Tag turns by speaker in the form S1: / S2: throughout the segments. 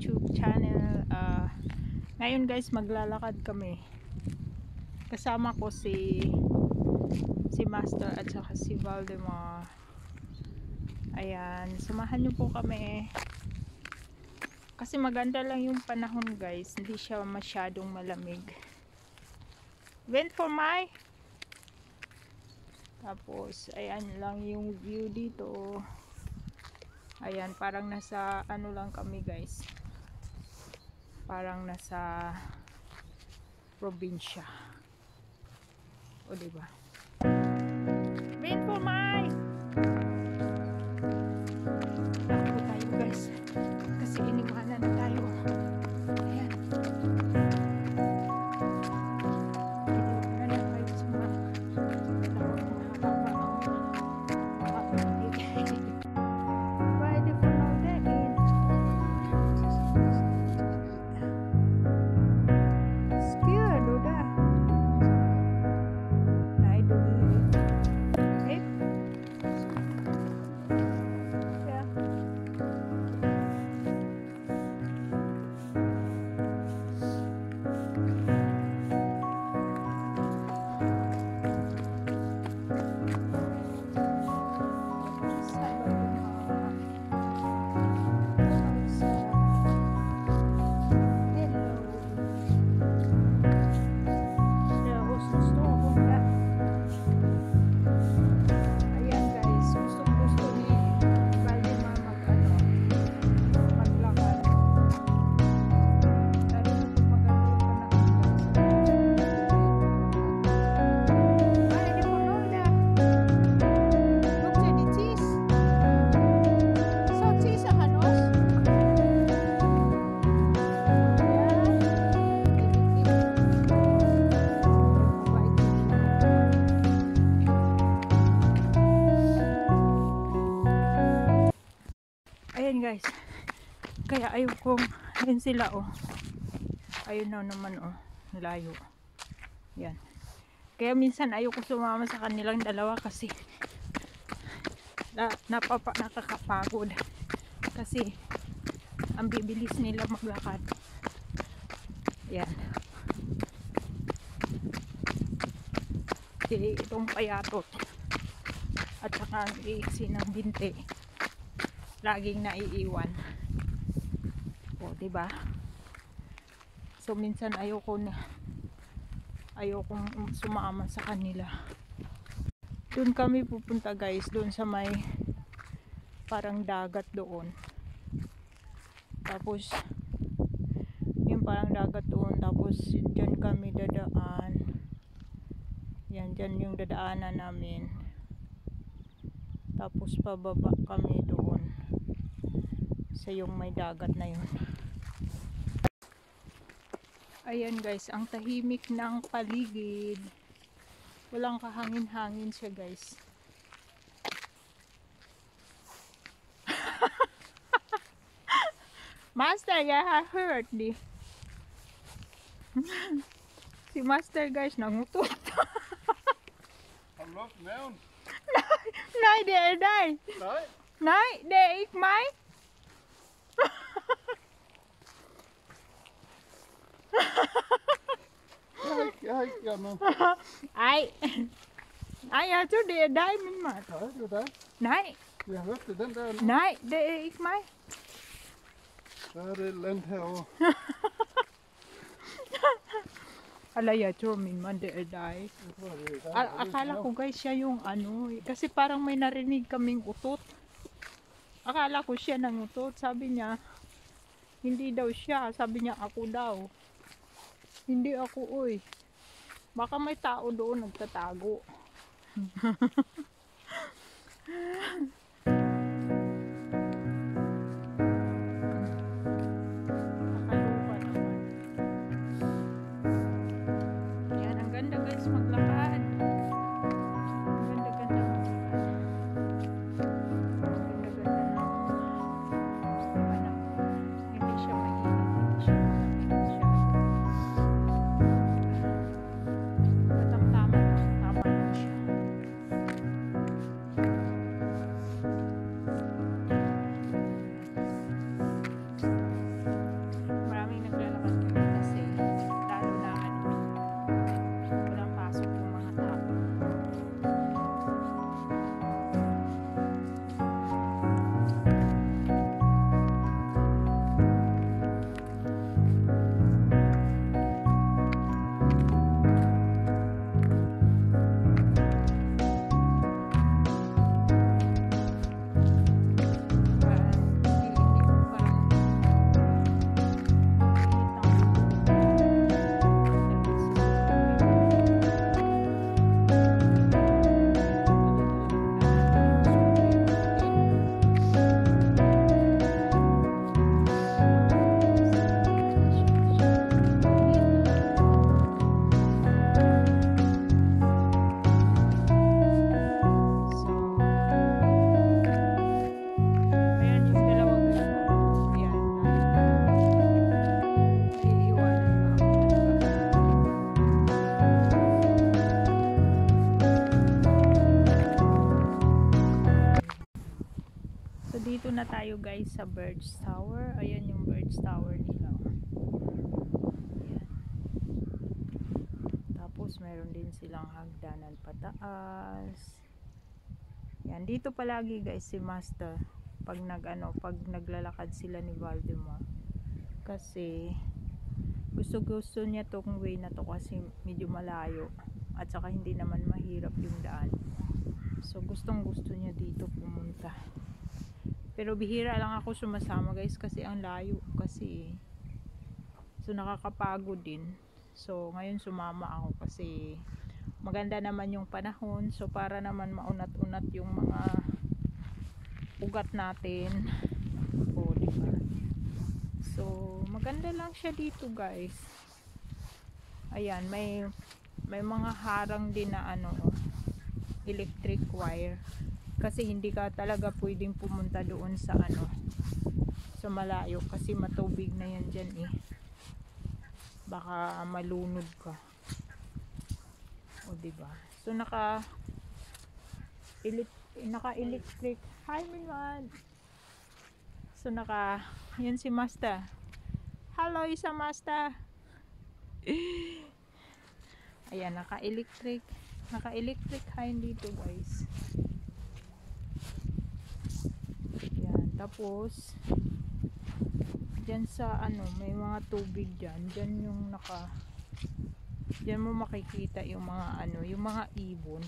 S1: YouTube channel. Ngayon guys, maglalakad kami. Kasama ko si Master at saka si Valdemar. Ayan, samahan niyo po kami. Kasi maganda lang yung panahon guys, hindi siya masyadong malamig. Went for my. Tapos, ayan lang yung view dito. Ayan, parang nasa ano lang kami guys. Parang nasa probinsya. O diba? Wait for my. Takbo tayo guys. Kasi iniwanan na tayo. Ayan. Ayan guys, kaya ayaw kong, ayun sila oh, ayun na naman oh, layo, yan, kaya minsan ayaw ko sumama sa kanilang dalawa kasi nakakapagod kasi ang bibilis nila maglakad. Yan, itong payatot at saka ang iksi ng binti laging naiiwan. O, diba? So, minsan ayokong sumama sa kanila. Doon kami pupunta guys, doon sa may parang dagat doon. Tapos, yung parang dagat doon. Tapos, dyan kami dadaan. Yan, dyan yung dadaanan namin. Tapos, pababa kami doon sa yung may dagat na yun. Ayan guys, ang tahimik ng paligid. Walang kahangin-hangin siya guys. Master, I heard di. Si Master guys, nangutot.
S2: I'm lost now.
S1: Nej, det är dig.
S2: Nej.
S1: Nej, det är inte mig. Nej, jag tror det är dig min man.
S2: Nej, det är det.
S1: Nej,
S2: Jag hörde den där.
S1: nej, det är inte mig.
S2: Där är det land här och...
S1: Ala, jag tror min man det är dig. Akala ko guys siya yung ano, kasi parang may narinig kaming utot. Akala ko siya nangutot. Sabi niya, hindi daw siya. Sabi niya, ako daw. Hindi ako, uy. Baka may tao doon nagtatago. Nakaloka naman. Yan, ang ganda guys maglakad. Ang ganda-ganda maglakad. Ang ganda-ganda ng panahon. Hindi siya mainit. Hindi siya malamig siya. Tama lang siya. muna tayo guys sa Birds Tower. Ayan yung Birds Tower nila. Ayan. Tapos meron din silang hagdanan pataas. Yan, dito palagi guys si Master pag pag naglalakad sila ni Valdemar. Kasi gusto niya tong way na to kasi medyo malayo at saka hindi naman mahirap yung daan. So gusto niya dito pumunta. Pero bihira lang ako sumasama guys kasi ang layo kasi. So nakakapagod din. So ngayon sumama ako kasi maganda naman yung panahon. So para naman maunat-unat yung mga ugat natin. O diba? So maganda lang siya dito guys. Ayan, may mga harang din na electric wire. Kasi hindi ka talaga pwedeng pumunta doon sa sa malayo kasi matubig na yan dyan eh. Baka malunod ka. O diba? So naka-electric. Hi Minwan. So yan si Master. Hello isa Master. Ayan, naka-electric hind dito guys. Ayan, tapos dyan sa may mga tubig dyan yung dyan mo makikita yung mga yung mga ibon.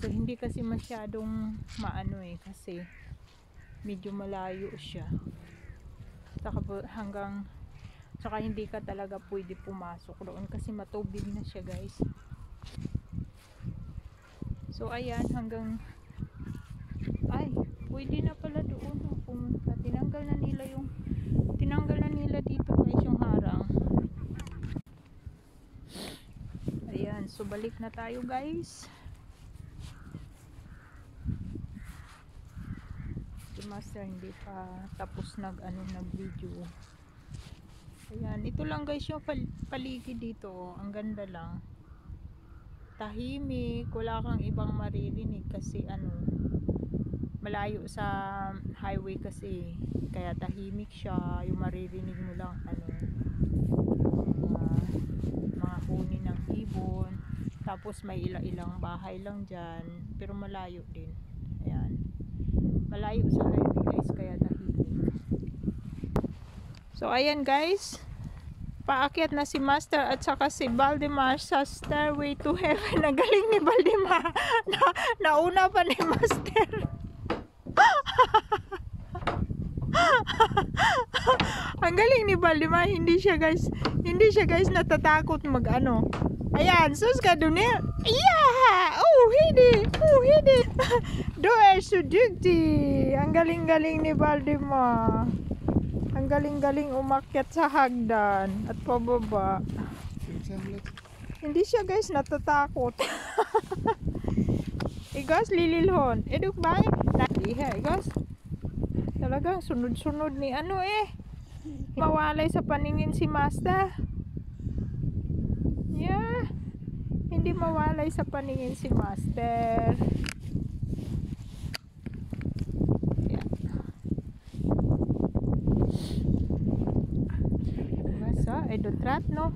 S1: So hindi kasi masyadong kasi medyo malayo siya. Saka hindi ka talaga pwede pumasok doon kasi matubig na siya guys. So ayan, pwede na pala doon pumunta. Tinanggal na nila dito guys yung harang. Ayan, so balik na tayo guys. Si Master hindi pa tapos nag-video. Ayan, ito lang guys yung paligid dito. Ang ganda lang. Tahimik, wala kang ibang maririnig kasi malayo sa highway kasi. Kaya tahimik siya. Yung maririnig mo lang mga huni ng ibon. Tapos may ilang bahay lang dyan. Pero malayo din. Ayan. Malayo sa highway guys kaya tahimik. So ayan guys, paakyat na si Master at saka si Valdemar sa Stairway to Heaven. Nagaling ni Valdemar. Nauna pa ni Master. Ang galing ni Valdemar. Hindi siya guys natatakot Ayan, sus ka dun eh. Yeah! Hindi. Doer sudugti. Ang galing-galing ni Valdemar. Ang galing-galing umakyat sa hagdan at pababa. Hindi siya guys natatakot. Guys, lililhon. Eduk ba? Nadiha, guys. Talagang sunod-sunod ni mawalay sa paningin si Master. Yeah. Hindi mawalay sa paningin si Master. Edutrat no.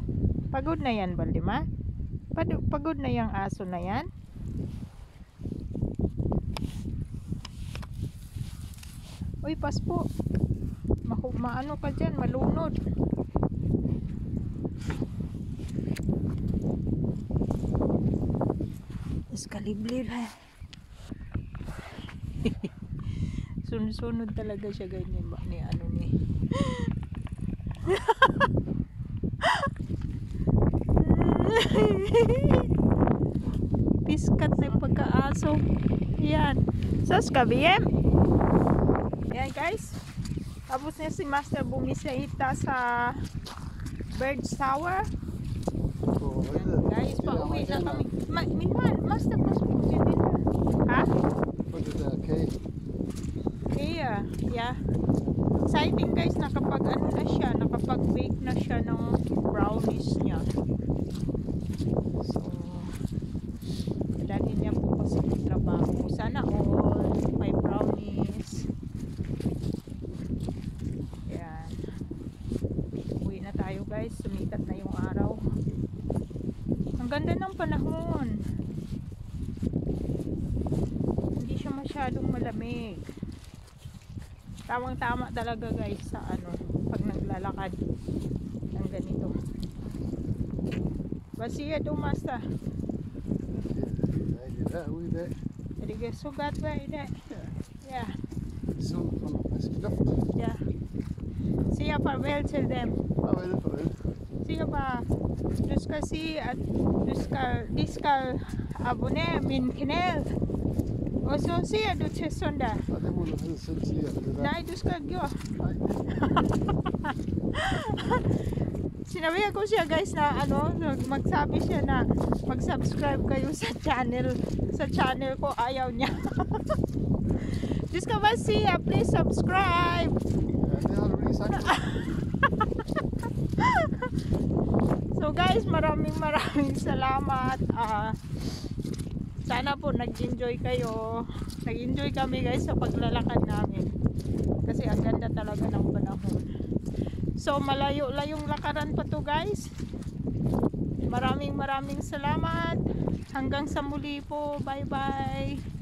S1: Pagod na yan Valdemar. Pagod na yung aso na yan. Uy, paspo. Maano ka dyan, malunod. Eskaliblir ha. Sunod talaga siya ganyan ba ni ni. Piskat na yung pagkaaso. Yan. Sos ka, BM? Yan guys. Tapos na si Master bumisita sa Birds Tower. Yan, guys, pauwi na kami. Minwan, Master, pasok siya din na. Ha?
S2: What is that, okay?
S1: Yeah. Exciting guys, nakapag-bake na siya ng brownies niya. So, dahil niya po kasi yung trabaho. Sana all may brownies. ganda ng panahon. Hindi siya masyadong malamig. Tamang-tama talaga guys sa ano, pag naglalakad ng ganito. Basiya dumasta.
S2: I did that with it.
S1: Jadi sugat ba ide? Ja.
S2: Så från frisk luft.
S1: Ja. Säg farväl till dem.
S2: Farväl, farväl.
S1: Säg bara du ska se att de ska abonnera min kanal. Och så ser du till söndag.
S2: Ja, det borde du se det där.
S1: Nej, du ska gå.
S2: Nej.
S1: Sinabi ko siya guys na ano, magsabi siya na mag-subscribe kayo sa channel ko, ayaw niya. Du ska bara se, please subscribe.
S2: Ja, det har du redan sagt.
S1: So guys, maraming salamat. Sana po nag-enjoy kayo. Nag-enjoy kami guys sa paglalakad namin. Kasi ang ganda talaga ng panahon. So malayo-layong lakaran pa to guys. Maraming salamat. Hanggang sa muli po. Bye bye.